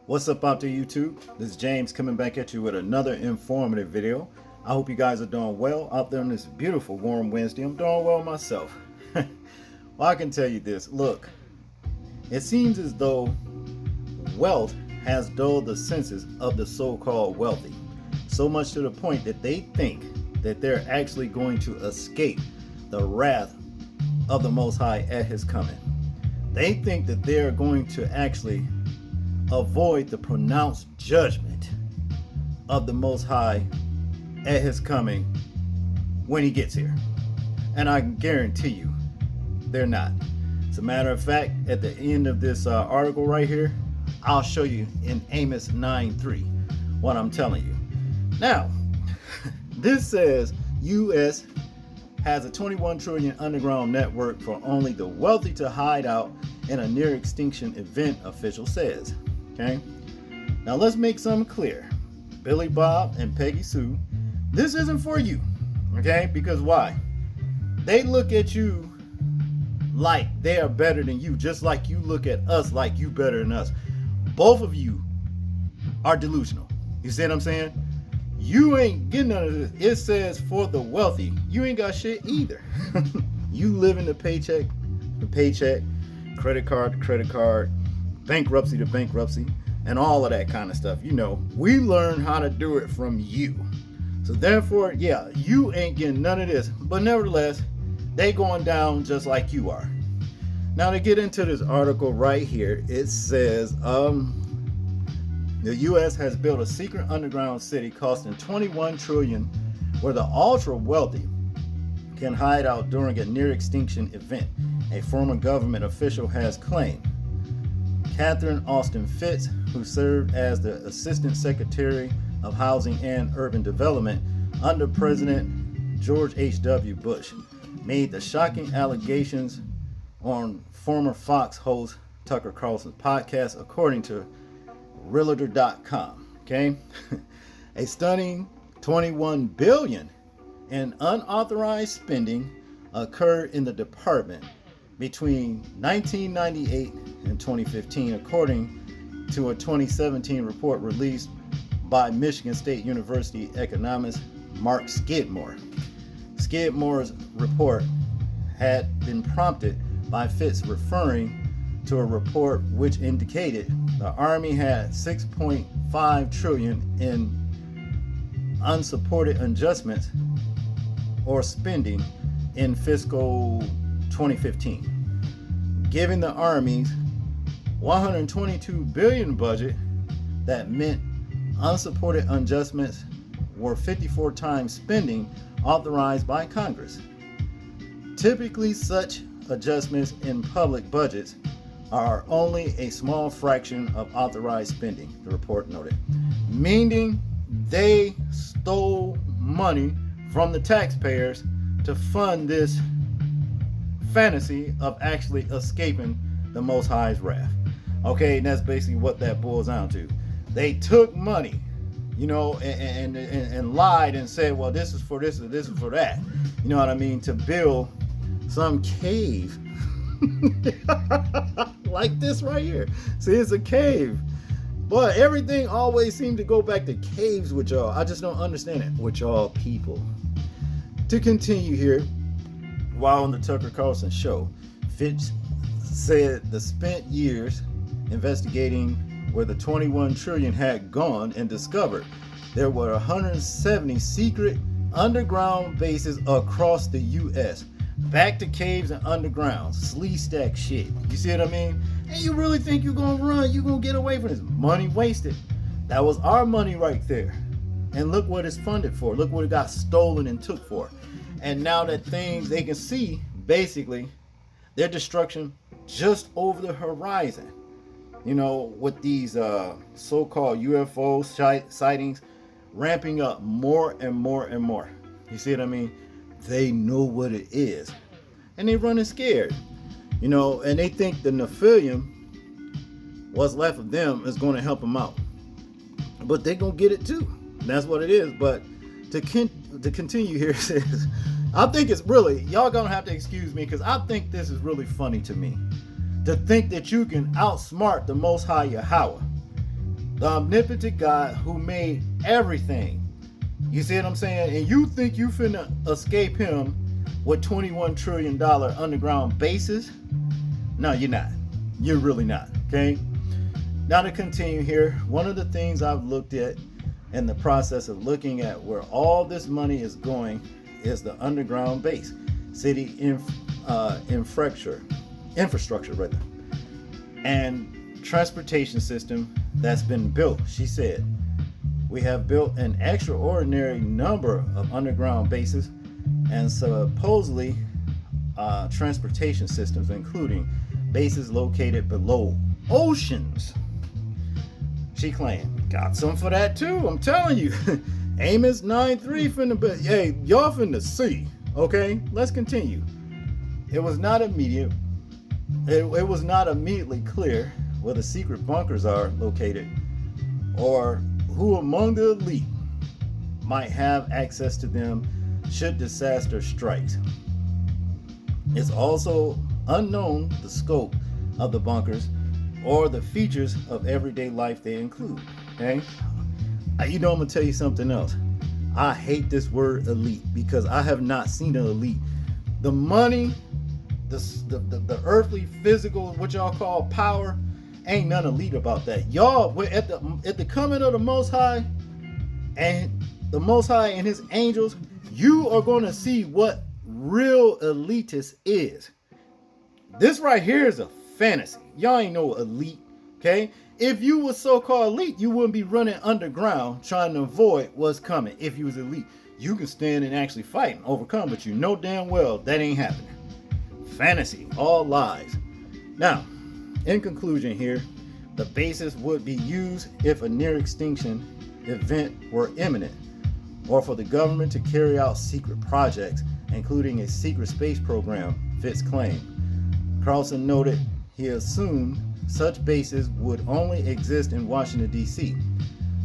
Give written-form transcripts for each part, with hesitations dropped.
What's up out there, YouTube? This is James coming back at you with another informative video. I hope you guys are doing well out there on this beautiful warm Wednesday. I'm doing well myself. Well, I can tell you this. Look, it seems as though wealth has dulled the senses of the so-called wealthy, so much to the point that they think that they're actually going to escape the wrath of the Most High at His coming. They think that they're going to actually avoid the pronounced judgment of the Most High at His coming when He gets here. And I can guarantee you, they're not. As a matter of fact, at the end of this article right here, I'll show you in Amos 9:3 what I'm telling you. Now, this says U.S. has a 21 trillion underground network for only the wealthy to hide out in a near extinction event, official says. Okay, now let's make something clear. Billy Bob and Peggy Sue, this isn't for you. Okay, because why? They look at you like they are better than you, just like you look at us like you better than us. Both of you are delusional. You see what I'm saying? You ain't getting none of this. It says for the wealthy. You ain't got shit either. You live in the paycheck to paycheck, credit card to credit card, bankruptcy to bankruptcy, and all of that kind of stuff. You know, we learn how to do it from you. So therefore, yeah, you ain't getting none of this. But nevertheless, they going down just like you are. Now to get into this article right here, it says the U.S. has built a secret underground city costing $21 trillion where the ultra wealthy can hide out during a near extinction event, a former government official has claimed. Catherine Austin Fitts, who served as the Assistant Secretary of Housing and Urban Development under President George H.W. Bush, made the shocking allegations on former Fox host Tucker Carlson's podcast, according to Realtor.com. Okay, a stunning $21 billion in unauthorized spending occurred in the department between 1998 and 2015, according to a 2017 report released by Michigan State University economist Mark Skidmore. Skidmore's report had been prompted by Fitts referring to a report which indicated the Army had $6.5 trillion in unsupported adjustments or spending in fiscal 2015. Given the Army's $122 billion budget, that meant unsupported adjustments were 54 times spending authorized by Congress. Typically, such adjustments in public budgets are only a small fraction of authorized spending, the report noted. Meaning they stole money from the taxpayers to fund this fantasy of actually escaping the Most High's wrath. Okay, and that's basically what that boils down to. They took money, you know, and lied and said, well, this is for this and this is for that. You know what I mean? To build some cave like this right here. See, it's a cave. But everything always seems to go back to caves with y'all. I just don't understand it with y'all people. To continue here, while on the Tucker Carlson show, Fitch said the spent years investigating where the 21 trillion had gone and discovered there were 170 secret underground bases across the U.S. Back to caves and underground, slee stack shit. You see what I mean? And you really think you're gonna run, you're gonna get away from this? Money wasted. That was our money right there. And look what it's funded for. Look what it got stolen and took for. And now that things, they can see basically their destruction just over the horizon. You know, with these so-called UFO sightings ramping up more and more and more. You see what I mean? They know what it is. And they running scared. You know, and they think the Nephilim, what's left of them, is going to help them out. But they going to get it too. And that's what it is. But to continue here, it says, I think it's really, y'all going to have to excuse me, because I think this is really funny to me. To think that you can outsmart the Most High Yahweh The omnipotent God who made everything. You see what I'm saying? And you think you finna escape him with $21 trillion underground bases? No, you're not. You're really not, okay? Now to continue here, one of the things I've looked at in the process of looking at where all this money is going is the underground base, city infrastructure rather, and transportation system that's been built. She said, we have built an extraordinary number of underground bases and supposedly transportation systems, including bases located below oceans. She claimed, got some for that too, I'm telling you. Amos 9:3 finna be, hey, y'all finna see, okay? Let's continue. It was not immediate. It was not immediately clear where the secret bunkers are located or who among the elite might have access to them should disaster strike. It's also unknown the scope of the bunkers or the features of everyday life they include. Okay? You know, I'm gonna tell you something else. I hate this word elite because I have not seen an elite. The money, the earthly, physical, what y'all call power, ain't none elite about that. Y'all, we're at the coming of the Most High, and the Most High and His angels, you are gonna see what real elitist is. This right here is a fantasy. Y'all ain't no elite, okay? If you was so-called elite, you wouldn't be running underground trying to avoid what's coming. If you was elite, you can stand and actually fight and overcome, but you know damn well that ain't happening. Fantasy, all lies. Now, in conclusion here, the basis would be used if a near extinction event were imminent, or for the government to carry out secret projects, including a secret space program, Fitz claimed. Carlson noted he assumed such bases would only exist in Washington, D.C.,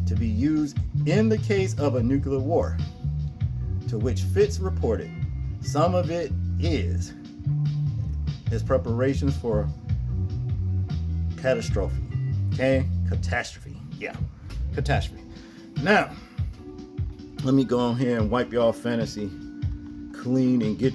to be used in the case of a nuclear war, to which Fitz reported some of it is his preparations for catastrophe. Okay? Catastrophe. Yeah. Catastrophe. Now, let me go on here and wipe y'all fantasy clean and get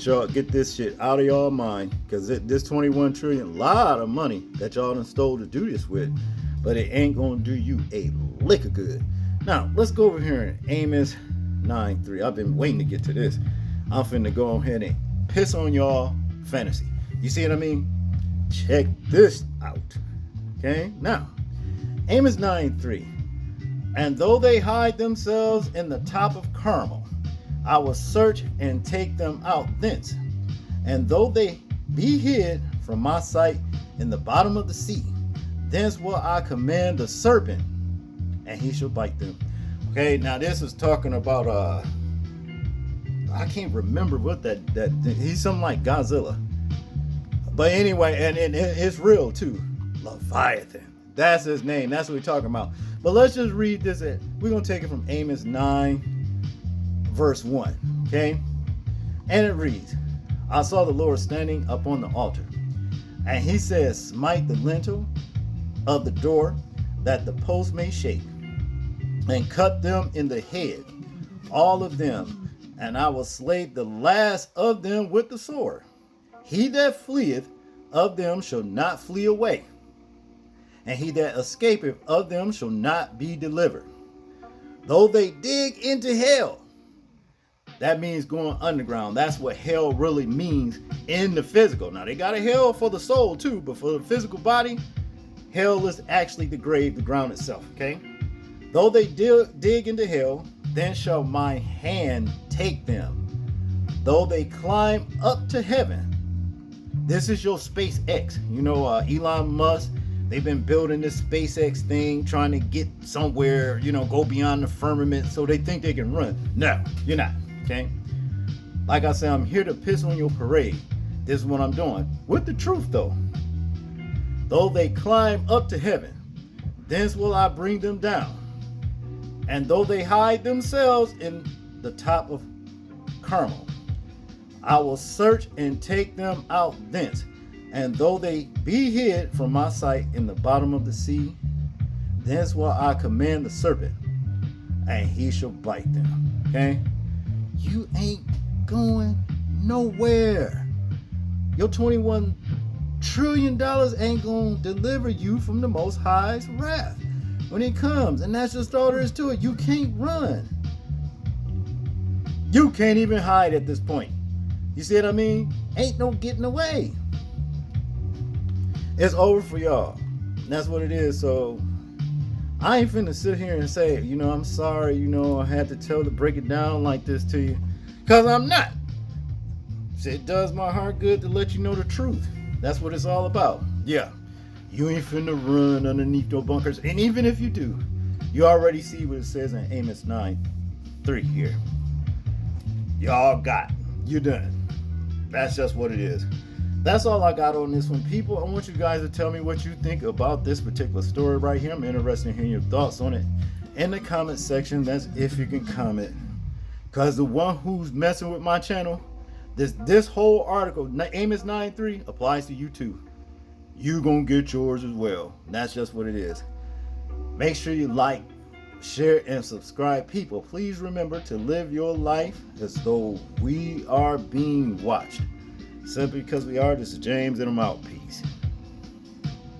this shit out of y'all mind, because this 21 trillion, lot of money that y'all done stole to do this with, but it ain't gonna do you a lick of good. Now let's go over here in Amos 9:3. I've been waiting to get to this. I'm finna go ahead and piss on y'all fantasy. You see what I mean? Check this out. Okay, now Amos 9:3. And though they hide themselves in the top of Carmel, I will search and take them out thence. And though they be hid from my sight in the bottom of the sea, thence will I command the serpent, and he shall bite them. Okay, now this is talking about I can't remember what that he's something like Godzilla. But anyway, and it's real too. Leviathan. That's his name. That's what we're talking about. But let's just read this. We're gonna take it from Amos 9. Verse 1, okay? And it reads, I saw the Lord standing upon the altar, and he says, smite the lintel of the door, that the post may shake, and cut them in the head, all of them, and I will slay the last of them with the sword. He that fleeth of them shall not flee away, and he that escapeth of them shall not be delivered. Though they dig into hell, that means going underground. That's what hell really means in the physical. Now, they got a hell for the soul too, but for the physical body, hell is actually the grave, the ground itself, okay? Though they dig into hell, then shall my hand take them. Though they climb up to heaven, this is your SpaceX. You know, Elon Musk, they've been building this SpaceX thing, trying to get somewhere, you know, go beyond the firmament, so they think they can run. No, you're not. Okay, like I said, I'm here to piss on your parade. This is what I'm doing with the truth, though. Though they climb up to heaven, thence will I bring them down. And though they hide themselves in the top of Carmel, I will search and take them out thence. And though they be hid from my sight in the bottom of the sea, That's why I command the serpent, and he shall bite them. Okay? You ain't going nowhere. Your $21 trillion ain't gonna deliver you from the Most High's wrath when it comes. And that's just all there is to it. You can't run. You can't even hide at this point. You see what I mean? Ain't no getting away. It's over for y'all. And that's what it is. So I ain't finna sit here and say, I'm sorry, I had to break it down like this to you. Because I'm not. It does my heart good to let you know the truth. That's what it's all about. Yeah. You ain't finna run underneath your bunkers. And even if you do, you already see what it says in Amos 9:3 here. Y'all got. You're done. That's just what it is. That's all I got on this one. People, I want you guys to tell me what you think about this particular story right here. I'm interested in hearing your thoughts on it in the comment section. That's if you can comment. Because the one who's messing with my channel, this whole article, Amos 9:3, applies to you too. You gonna get yours as well. That's just what it is. Make sure you like, share, and subscribe. People, please remember to live your life as though we are being watched. Simply because we are. This is James, and I'm out. Peace.